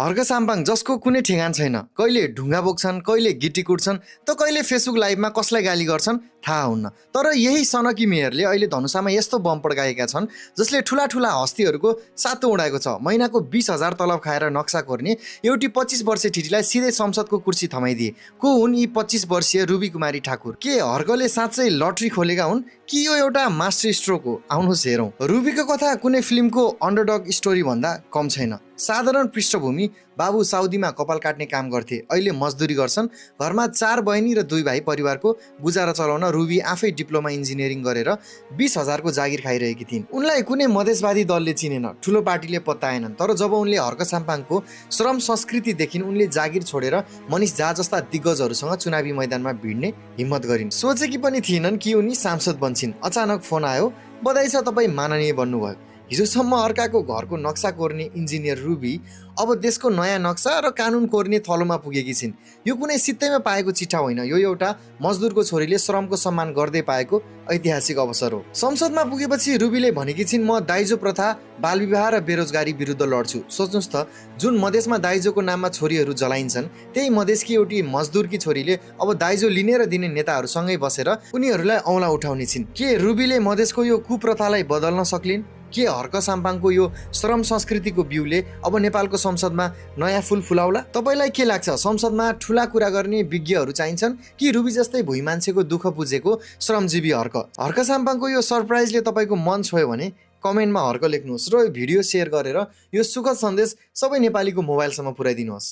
हर्क साम्पाङ जसको कुनै ठेगान छैन, कहिले ढुङ्गा बोक्छन्, कहिले गिटी कुट्छन्, त कहिले फेसबुक लाइभमा कसलाई गाली गर्छन् थाहा हुन्न। तर यही सनकी मेयरले अहिले धनुषामा यस्तो बम पड्काएका छन् जसले ठुला ठुला हस्तीहरूको सातो उडाएको छ। महिनाको 20,000 तलब खाएर नक्सा कोर्ने एउटी 25 वर्षे ठिटीलाई सिधै संसदको कुर्सी थमाइदिए। को हुन् यी 25 वर्षीय रुबी कुमारी ठाकुर? के हर्कले साँच्चै लटरी खोलेका हुन् कि यो एउटा मास्टर स्ट्रोक हो? आउनुहोस् हेरौँ। रुबीको कथा कुनै फिल्मको अन्डरडग स्टोरी भन्दा कम छैन। साधारण पृष्ठभूमि, बाबु साउदीमा कपाल काट्ने काम गर्थे, अहिले मजदुरी गर्छन्। घरमा 4 बहिनी र 2 भाइ परिवारको गुजारा चलाउन रुबी आफै डिप्लोमा इन्जिनियरिङ गरेर 20,000 को जागिर खाइरहेकी थिइन्। उनलाई कुनै मधेसवादी दलले चिनेन, ठुलो पार्टीले पत्ताएनन्। तर जब उनले हर्क साम्पाङको श्रम संस्कृति देखिन्, उनले जागिर छोडेर मनिष झा जस्ता दिग्गजहरूसँग चुनावी मैदानमा भिड्ने हिम्मत गरिन्। सोचेकी पनि थिएनन् कि उनी सांसद बन्छिन्। अचानक फोन आयो, बधाई छ तपाईँ माननीय बन्नुभयो। हिजोसम्म अर्काको घरको नक्सा कोर्ने इन्जिनियर रुबी अब देशको नयाँ नक्सा र कानुन कोर्ने थलोमा पुगेकी छिन्। यो कुनै सित्तैमा पाएको चिठा होइन, यो एउटा मजदुरको छोरीले श्रमको सम्मान गर्दै पाएको ऐतिहासिक अवसर हो। संसदमा पुगेपछि रुबीले भनेकी छिन्, म दाइजो प्रथा, बालविवाह र बेरोजगारी विरुद्ध लड्छु। सोच्नुहोस् त, जुन मधेसमा दाइजोको नाममा छोरीहरू जलाइन्छन्, त्यही मधेसकी एउटी मजदुरकी छोरीले अब दाइजो लिने र दिने नेताहरूसँगै बसेर उनीहरूलाई औँला उठाउने छिन्। के रुबीले मधेसको यो कुप्रथालाई बदल्न सक्लिन्? के हर्क साम्पाङको यो श्रम संस्कृतिको बिउले अब नेपालको संसदमा नयाँ फुल फुलाउला? तपाईँलाई के लाग्छ? संसदमा ठुला कुरा गर्ने विज्ञहरू चाहिन्छन् कि रुबी जस्तै भुइँ मान्छेको दुःख बुझेको श्रमजीवी हर्क? हर्क साम्पाङको यो सरप्राइजले तपाईँको मन छोयो भने कमेन्टमा हर्क लेख्नुहोस् र यो भिडियो सेयर गरेर यो सुखद सन्देश सबै नेपालीको मोबाइलसम्म पुर्याइदिनुहोस्।